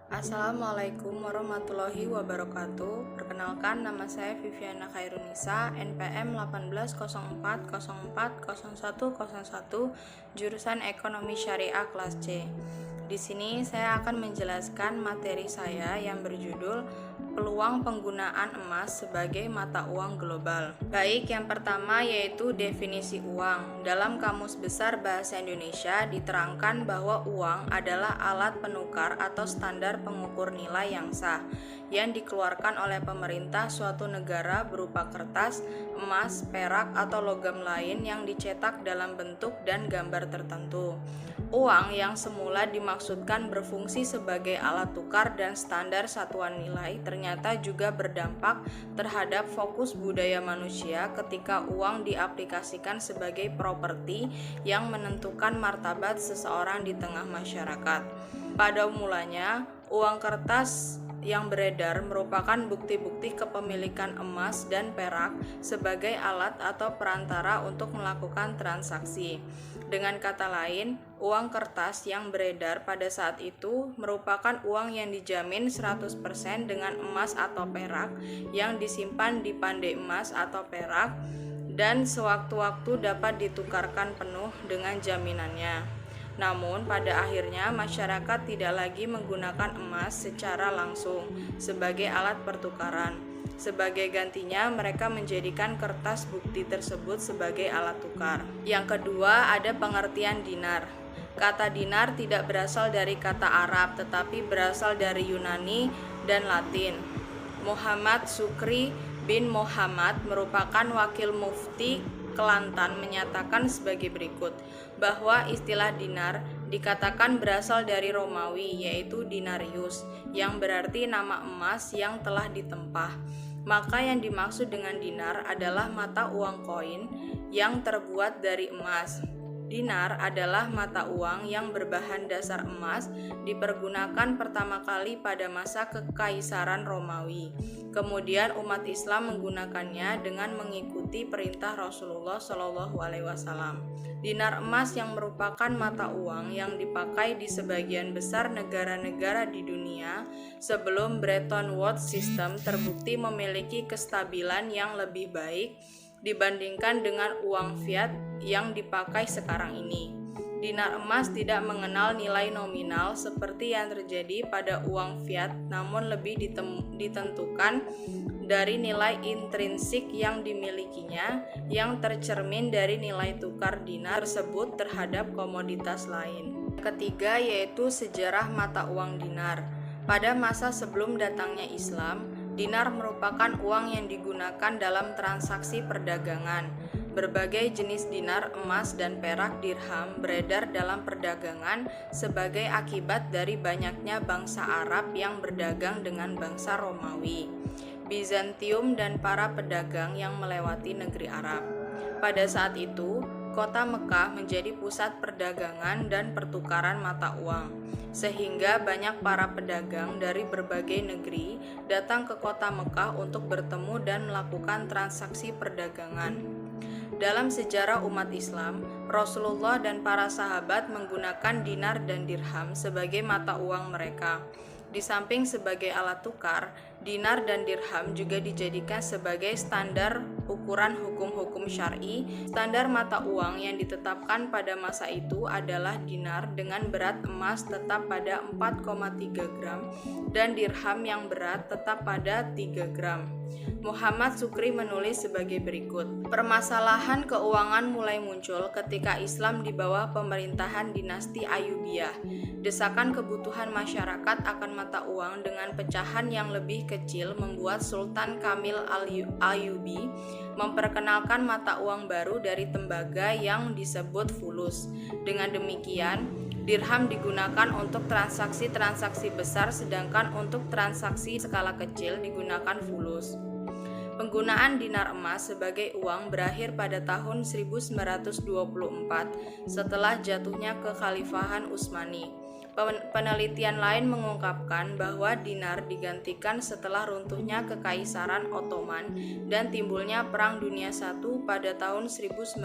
Assalamualaikum warahmatullahi wabarakatuh. Perkenalkan, nama saya Viviana Khairunisa, NPM 1804040101, jurusan Ekonomi Syariah kelas C. Di sini saya akan menjelaskan materi saya yang berjudul Peluang Penggunaan Emas sebagai Mata Uang Global. Baik, yang pertama yaitu definisi uang. Dalam Kamus Besar Bahasa Indonesia diterangkan bahwa uang adalah alat penukar atau standar pengukur nilai yang sah yang dikeluarkan oleh pemerintah suatu negara berupa kertas, emas, perak, atau logam lain yang dicetak dalam bentuk dan gambar tertentu. Uang yang semula dimaksudkan berfungsi sebagai alat tukar dan standar satuan nilai ternyata juga berdampak terhadap fokus budaya manusia ketika uang diaplikasikan sebagai properti yang menentukan martabat seseorang di tengah masyarakat. Pada mulanya, uang kertas yang beredar merupakan bukti-bukti kepemilikan emas dan perak sebagai alat atau perantara untuk melakukan transaksi. Dengan kata lain, uang kertas yang beredar pada saat itu merupakan uang yang dijamin 100% dengan emas atau perak yang disimpan di pandai emas atau perak dan sewaktu-waktu dapat ditukarkan penuh dengan jaminannya. Namun pada akhirnya masyarakat tidak lagi menggunakan emas secara langsung sebagai alat pertukaran. Sebagai gantinya mereka menjadikan kertas bukti tersebut sebagai alat tukar. Yang kedua ada pengertian dinar. Kata dinar tidak berasal dari kata Arab tetapi berasal dari Yunani dan Latin. Muhammad Sukri bin Muhammad merupakan wakil mufti Kelantan menyatakan sebagai berikut, bahwa istilah dinar dikatakan berasal dari Romawi yaitu dinarius, yang berarti nama emas yang telah ditempah. Maka yang dimaksud dengan dinar adalah mata uang koin yang terbuat dari emas. Dinar adalah mata uang yang berbahan dasar emas, dipergunakan pertama kali pada masa Kekaisaran Romawi. Kemudian umat Islam menggunakannya dengan mengikuti perintah Rasulullah SAW. Dinar emas yang merupakan mata uang yang dipakai di sebagian besar negara-negara di dunia sebelum Bretton Woods System terbukti memiliki kestabilan yang lebih baik dibandingkan dengan uang fiat yang dipakai sekarang ini. Dinar emas tidak mengenal nilai nominal seperti yang terjadi pada uang fiat, namun lebih ditentukan dari nilai intrinsik yang dimilikinya yang tercermin dari nilai tukar dinar tersebut terhadap komoditas lain. Ketiga yaitu sejarah mata uang dinar. Pada masa sebelum datangnya Islam, dinar merupakan uang yang digunakan dalam transaksi perdagangan. Berbagai jenis dinar, emas, dan perak dirham beredar dalam perdagangan sebagai akibat dari banyaknya bangsa Arab yang berdagang dengan bangsa Romawi, Bizantium, dan para pedagang yang melewati negeri Arab. Pada saat itu, kota Mekah menjadi pusat perdagangan dan pertukaran mata uang, sehingga banyak para pedagang dari berbagai negeri datang ke kota Mekah untuk bertemu dan melakukan transaksi perdagangan. Dalam sejarah umat Islam, Rasulullah dan para sahabat menggunakan dinar dan dirham sebagai mata uang mereka. Di samping sebagai alat tukar, dinar dan dirham juga dijadikan sebagai standar ukuran hukum-hukum syar'i. Standar mata uang yang ditetapkan pada masa itu adalah dinar dengan berat emas tetap pada 4,3 gram dan dirham yang berat tetap pada 3 gram. Muhammad Sukri menulis sebagai berikut. Permasalahan keuangan mulai muncul ketika Islam di bawah pemerintahan dinasti Ayyubiyah. Desakan kebutuhan masyarakat akan mata uang dengan pecahan yang lebih kecil membuat Sultan Kamil Ayyubi memperkenalkan mata uang baru dari tembaga yang disebut fulus. Dengan demikian, dirham digunakan untuk transaksi-transaksi besar sedangkan untuk transaksi skala kecil digunakan fulus. Penggunaan dinar emas sebagai uang berakhir pada tahun 1924 setelah jatuhnya kekhalifahan Utsmani. Penelitian lain mengungkapkan bahwa dinar digantikan setelah runtuhnya Kekaisaran Ottoman dan timbulnya Perang Dunia I pada tahun 1914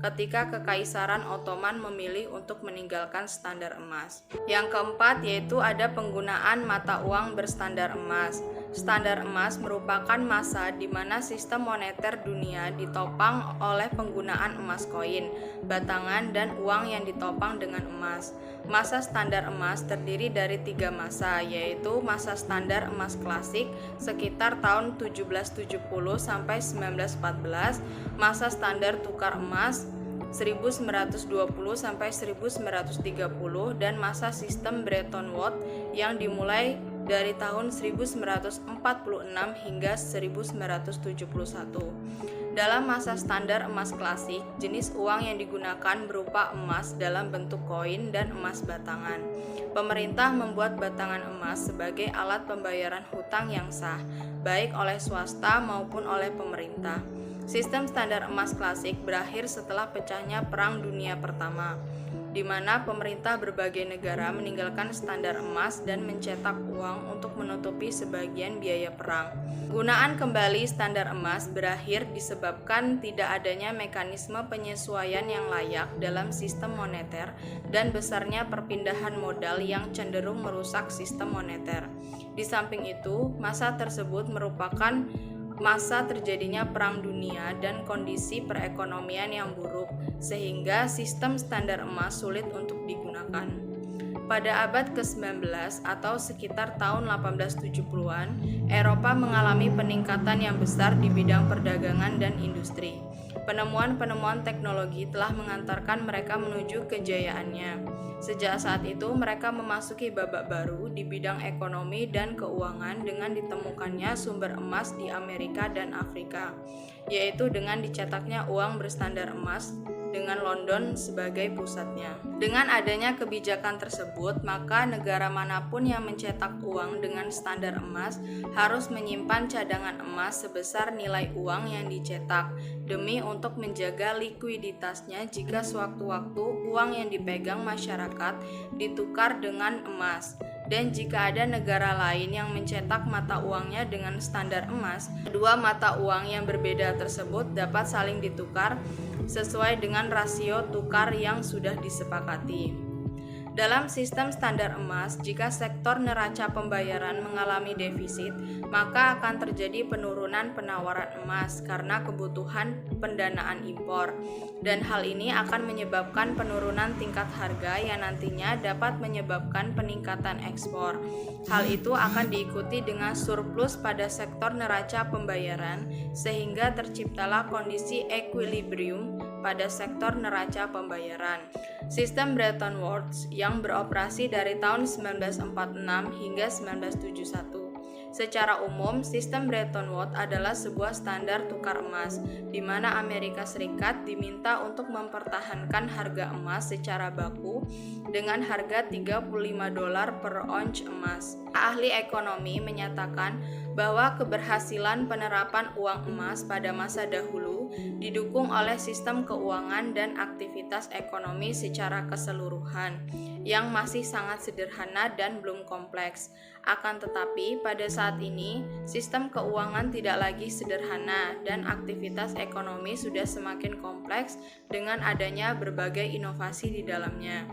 ketika Kekaisaran Ottoman memilih untuk meninggalkan standar emas. Yang keempat yaitu ada penggunaan mata uang berstandar emas. Standar emas merupakan masa di mana sistem moneter dunia ditopang oleh penggunaan emas koin, batangan, dan uang yang ditopang dengan emas. Masa standar emas terdiri dari 3 masa, yaitu masa standar emas klasik sekitar tahun 1770 sampai 1914, masa standar tukar emas 1920 sampai 1930, dan masa sistem Bretton Woods yang dimulai dari tahun 1946 hingga 1971. Dalam masa standar emas klasik, jenis uang yang digunakan berupa emas dalam bentuk koin dan emas batangan. Pemerintah membuat batangan emas sebagai alat pembayaran hutang yang sah, baik oleh swasta maupun oleh pemerintah. Sistem standar emas klasik berakhir setelah pecahnya Perang Dunia Pertama, di mana pemerintah berbagai negara meninggalkan standar emas dan mencetak uang untuk menutupi sebagian biaya perang. Penggunaan kembali standar emas berakhir disebabkan tidak adanya mekanisme penyesuaian yang layak dalam sistem moneter dan besarnya perpindahan modal yang cenderung merusak sistem moneter. Di samping itu, masa tersebut merupakan masa terjadinya Perang Dunia dan kondisi perekonomian yang buruk, sehingga sistem standar emas sulit untuk digunakan. Pada abad ke-19 atau sekitar tahun 1870-an, Eropa mengalami peningkatan yang besar di bidang perdagangan dan industri. Penemuan-penemuan teknologi telah mengantarkan mereka menuju kejayaannya. Sejak saat itu, mereka memasuki babak baru di bidang ekonomi dan keuangan dengan ditemukannya sumber emas di Amerika dan Afrika, yaitu dengan dicetaknya uang berstandar emas dengan London sebagai pusatnya. Dengan adanya kebijakan tersebut, maka negara manapun yang mencetak uang dengan standar emas harus menyimpan cadangan emas sebesar nilai uang yang dicetak demi untuk menjaga likuiditasnya jika sewaktu-waktu uang yang dipegang masyarakat ditukar dengan emas. Dan jika ada negara lain yang mencetak mata uangnya dengan standar emas, kedua mata uang yang berbeda tersebut dapat saling ditukar sesuai dengan rasio tukar yang sudah disepakati. Dalam sistem standar emas, jika sektor neraca pembayaran mengalami defisit, maka akan terjadi penurunan penawaran emas karena kebutuhan pendanaan impor, dan hal ini akan menyebabkan penurunan tingkat harga yang nantinya dapat menyebabkan peningkatan ekspor. Hal itu akan diikuti dengan surplus pada sektor neraca pembayaran, sehingga terciptalah kondisi equilibrium pada sektor neraca pembayaran. Sistem Bretton Woods yang beroperasi dari tahun 1946 hingga 1971. Secara umum, sistem Bretton Woods adalah sebuah standar tukar emas, di mana Amerika Serikat diminta untuk mempertahankan harga emas secara baku dengan harga $35 per ons emas. Ahli ekonomi menyatakan bahwa keberhasilan penerapan uang emas pada masa dahulu didukung oleh sistem keuangan dan aktivitas ekonomi secara keseluruhan yang masih sangat sederhana dan belum kompleks. Akan tetapi, pada saat ini, sistem keuangan tidak lagi sederhana dan aktivitas ekonomi sudah semakin kompleks dengan adanya berbagai inovasi di dalamnya.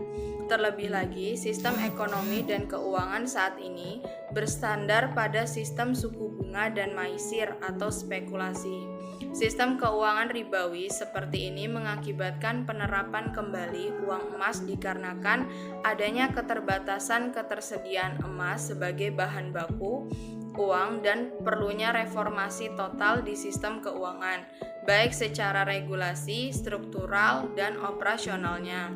Terlebih lagi, sistem ekonomi dan keuangan saat ini bersandar pada sistem suku bunga dan maisir atau spekulasi. Sistem keuangan ribawi seperti ini mengakibatkan penerapan kembali uang emas dikarenakan adanya keterbatasan ketersediaan emas sebagai bahan baku uang dan perlunya reformasi total di sistem keuangan, baik secara regulasi, struktural, dan operasionalnya.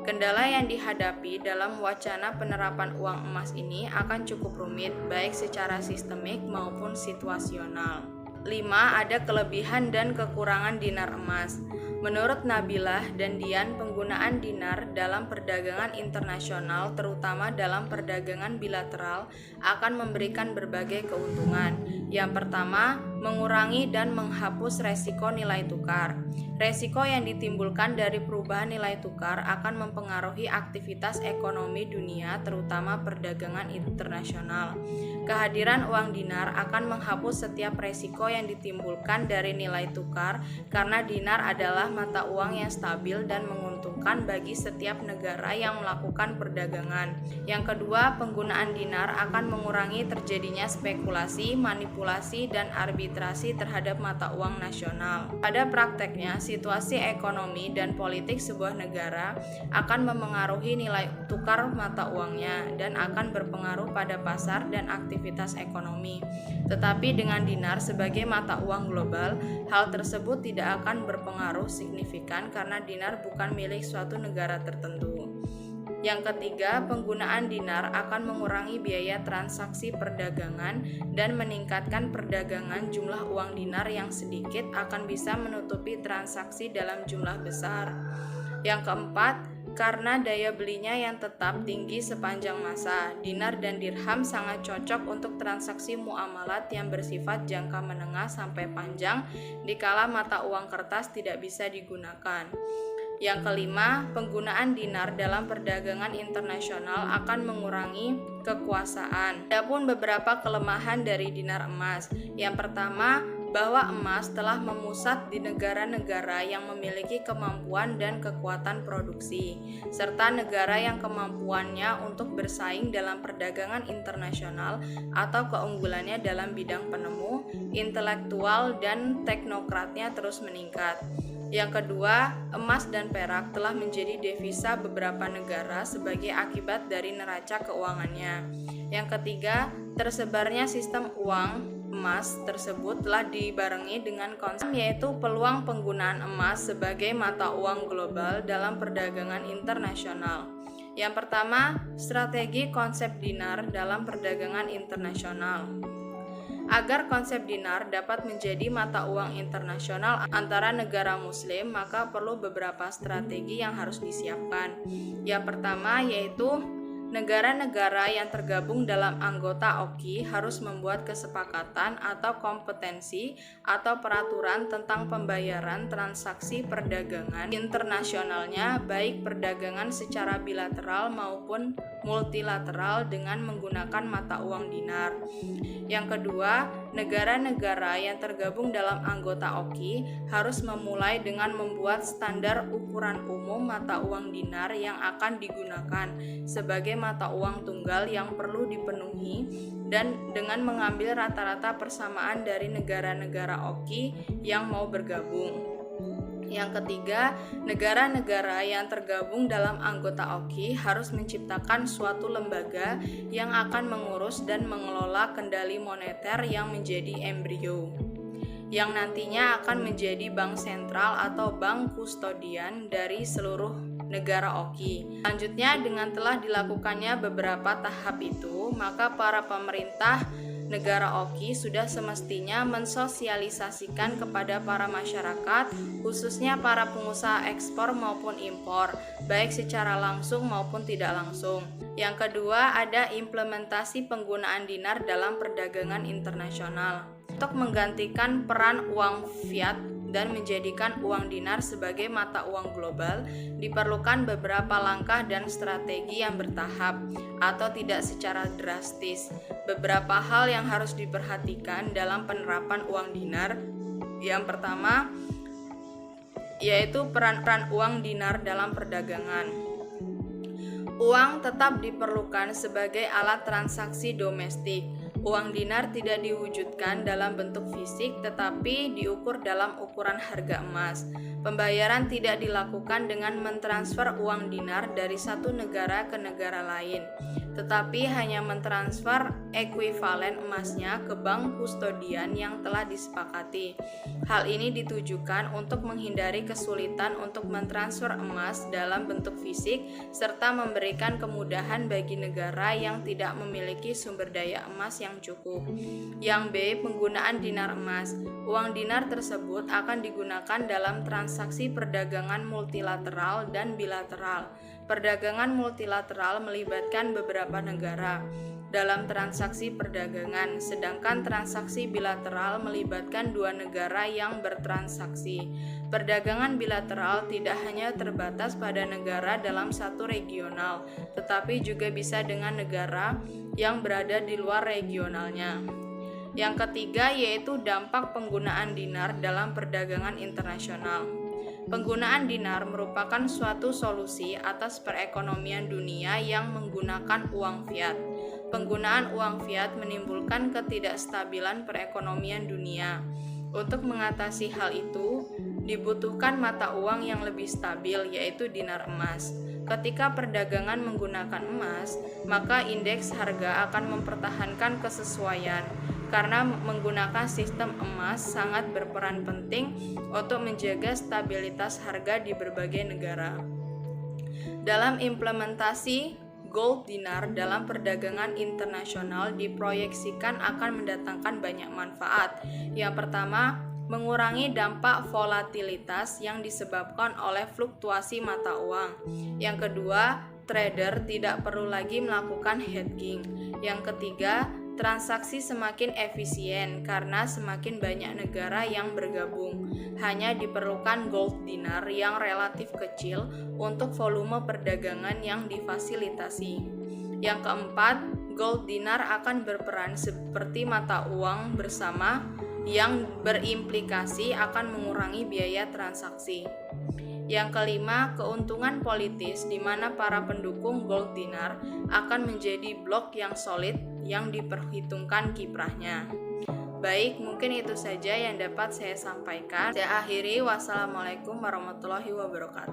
Kendala yang dihadapi dalam wacana penerapan uang emas ini akan cukup rumit, baik secara sistemik maupun situasional. 5. Ada kelebihan dan kekurangan dinar emas. Menurut Nabilah dan Dian, penggunaan dinar dalam perdagangan internasional, terutama dalam perdagangan bilateral, akan memberikan berbagai keuntungan. Yang pertama, mengurangi dan menghapus resiko nilai tukar. Resiko yang ditimbulkan dari perubahan nilai tukar akan mempengaruhi aktivitas ekonomi dunia, terutama perdagangan internasional. Kehadiran uang dinar akan menghapus setiap resiko yang ditimbulkan dari nilai tukar karena dinar adalah mata uang yang stabil dan menguntungkan bagi setiap negara yang melakukan perdagangan. Yang kedua, penggunaan dinar akan mengurangi terjadinya spekulasi, manipulasi, dan arbitrasi terhadap mata uang nasional. Pada prakteknya, situasi ekonomi dan politik sebuah negara akan memengaruhi nilai tukar mata uangnya dan akan berpengaruh pada pasar dan aktivitas ekonomi. Tetapi dengan dinar sebagai mata uang global, hal tersebut tidak akan berpengaruh signifikan karena dinar bukan milik suatu negara tertentu. Yang ketiga, penggunaan dinar akan mengurangi biaya transaksi perdagangan dan meningkatkan perdagangan. Jumlah uang dinar yang sedikit akan bisa menutupi transaksi dalam jumlah besar. Yang keempat, karena daya belinya yang tetap tinggi sepanjang masa, dinar dan dirham sangat cocok untuk transaksi muamalat yang bersifat jangka menengah sampai panjang dikala mata uang kertas tidak bisa digunakan. Yang kelima, penggunaan dinar dalam perdagangan internasional akan mengurangi kekuasaan. Ada pun beberapa kelemahan dari dinar emas. Yang pertama, bahwa emas telah memusat di negara-negara yang memiliki kemampuan dan kekuatan produksi, serta negara yang kemampuannya untuk bersaing dalam perdagangan internasional atau keunggulannya dalam bidang penemu, intelektual, dan teknokratnya terus meningkat. Yang kedua, emas dan perak telah menjadi devisa beberapa negara sebagai akibat dari neraca keuangannya. Yang ketiga, tersebarnya sistem uang emas tersebut telah dibarengi dengan konsep yaitu peluang penggunaan emas sebagai mata uang global dalam perdagangan internasional. Yang pertama, strategi konsep dinar dalam perdagangan internasional. Agar konsep dinar dapat menjadi mata uang internasional antara negara muslim, maka perlu beberapa strategi yang harus disiapkan. Yang pertama yaitu negara-negara yang tergabung dalam anggota OKI harus membuat kesepakatan atau kompetensi atau peraturan tentang pembayaran transaksi perdagangan internasionalnya, baik perdagangan secara bilateral maupun multilateral dengan menggunakan mata uang dinar. Yang kedua, negara-negara yang tergabung dalam anggota OKI harus memulai dengan membuat standar ukuran umum mata uang dinar yang akan digunakan sebagai mata uang tunggal yang perlu dipenuhi dan dengan mengambil rata-rata persamaan dari negara-negara OKI yang mau bergabung. Yang ketiga, negara-negara yang tergabung dalam anggota OKI harus menciptakan suatu lembaga yang akan mengurus dan mengelola kendali moneter yang menjadi embrio, yang nantinya akan menjadi bank sentral atau bank kustodian dari seluruh negara OKI. Selanjutnya, dengan telah dilakukannya beberapa tahap itu, maka para pemerintah negara OKI sudah semestinya mensosialisasikan kepada para masyarakat, khususnya para pengusaha ekspor maupun impor, baik secara langsung maupun tidak langsung. Yang kedua, ada implementasi penggunaan dinar dalam perdagangan internasional. Untuk menggantikan peran uang fiat dan menjadikan uang dinar sebagai mata uang global, diperlukan beberapa langkah dan strategi yang bertahap atau tidak secara drastis. Beberapa hal yang harus diperhatikan dalam penerapan uang dinar. Yang pertama, yaitu peran uang dinar dalam perdagangan. Uang tetap diperlukan sebagai alat transaksi domestik. Uang dinar tidak diwujudkan dalam bentuk fisik tetapi diukur dalam ukuran harga emas. Pembayaran tidak dilakukan dengan mentransfer uang dinar dari satu negara ke negara lain, tetapi hanya mentransfer ekuivalen emasnya ke bank kustodian yang telah disepakati. Hal ini ditujukan untuk menghindari kesulitan untuk mentransfer emas dalam bentuk fisik serta memberikan kemudahan bagi negara yang tidak memiliki sumber daya emas yang cukup. Yang B, penggunaan dinar emas. Uang dinar tersebut akan digunakan dalam transaksi perdagangan multilateral dan bilateral. Perdagangan multilateral melibatkan beberapa negara. dalam transaksi perdagangan, sedangkan transaksi bilateral melibatkan dua negara yang bertransaksi. Perdagangan bilateral tidak hanya terbatas pada negara dalam satu regional, tetapi juga bisa dengan negara yang berada di luar regionalnya. Yang ketiga yaitu dampak penggunaan dinar dalam perdagangan internasional. Penggunaan dinar merupakan suatu solusi atas perekonomian dunia yang menggunakan uang fiat. Penggunaan uang fiat menimbulkan ketidakstabilan perekonomian dunia. Untuk mengatasi hal itu, dibutuhkan mata uang yang lebih stabil, yaitu dinar emas. Ketika perdagangan menggunakan emas, maka indeks harga akan mempertahankan kesesuaian. Karena menggunakan sistem emas sangat berperan penting untuk menjaga stabilitas harga di berbagai negara. Dalam implementasi gold dinar dalam perdagangan internasional diproyeksikan akan mendatangkan banyak manfaat. Yang pertama, mengurangi dampak volatilitas yang disebabkan oleh fluktuasi mata uang. Yang kedua, trader tidak perlu lagi melakukan hedging. Yang ketiga, transaksi semakin efisien karena semakin banyak negara yang bergabung. Hanya diperlukan gold dinar yang relatif kecil untuk volume perdagangan yang difasilitasi. Yang keempat, gold dinar akan berperan seperti mata uang bersama yang berimplikasi akan mengurangi biaya transaksi. Yang kelima, keuntungan politis di mana para pendukung gold dinar akan menjadi blok yang solid yang diperhitungkan kiprahnya. Baik, mungkin itu saja yang dapat saya sampaikan. Saya akhiri, wassalamualaikum warahmatullahi wabarakatuh.